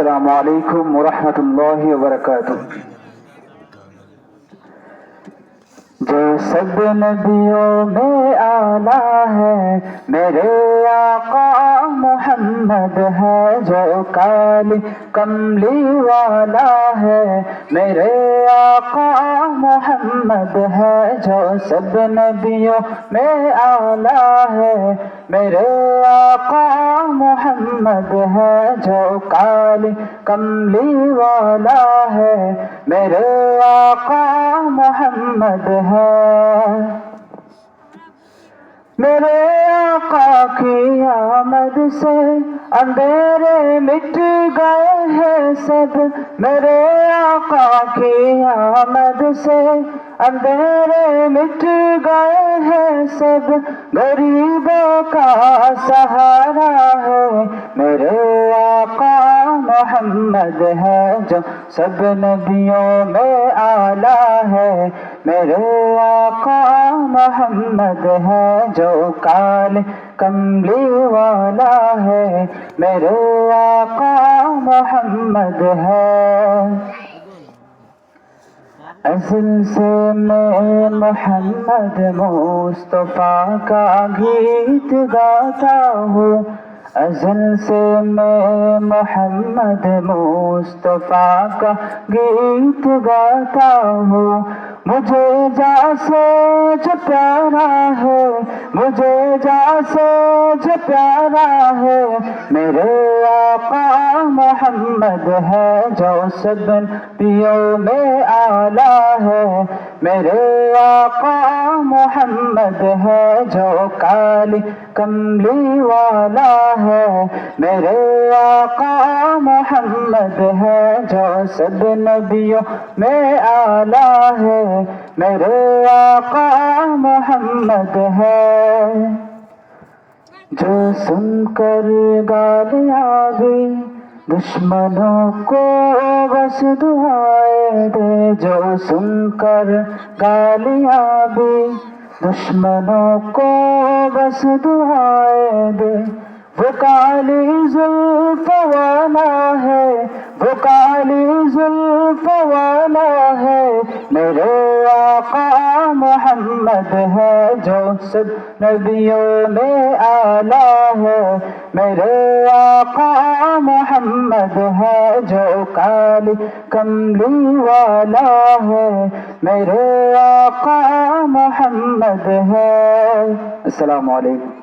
السلام علیکم ورحمۃ اللہ وبرکاتہ۔ جو سب نبیوں میں اعلیٰ ہے میرے آقا محمد ہے، جو کالی کملی والا ہے میرے آقا محمد ہے، جو سب نبیوں میں اعلیٰ ہے میرے آقا محمد ہے، جو کالی کملی والا ہے میرے آقا محمد ہے۔ میرے آقا کی آمد سے اندھیرے مٹ گئے ہیں سب، میرے آقا کی آمد سے اندھیرے مٹ گئے ہیں سب، غریبوں کا سہارا ہے میرے آقا محمد ہے، جو سب نبیوں میں اعلیٰ ہے میرے آقا محمد ہے، جو کالے کملی والا ہے میرے آقا محمد ہے۔ ازل سے میں محمد مصطفیٰ کا گیت گاتا ہوں، ازل سے میں محمد مصطفیٰ کا گیت گاتا ہوں، مجھے جا سے جو پیارا ہے، مجھے جا سے جو پیارا ہے میرے آقا محمد ہے، جو سب نبیوں میں اعلیٰ ہے میرے آقا محمد ہے، جو کالی کملی والا ہے میرے آقا محمد ہے، جو سب نبیوں میں اعلیٰ ہے میرے آقا محمد ہے۔ جو سن کر گالیاں بھی دشمنوں کو بس دعائیں دے، جو سن کر گالیاں بھی دشمنوں کو بس دعائیں دے، وہ کالی زلف والا ہے، وہ کالی زلف والا ہے میرے آقا محمد ہے، جو سب نبیوں میں اعلیٰ ہے میرے آقا محمد ہے، جو کالی کملی والا ہے میرے آقا محمد ہے۔ السلام علیکم۔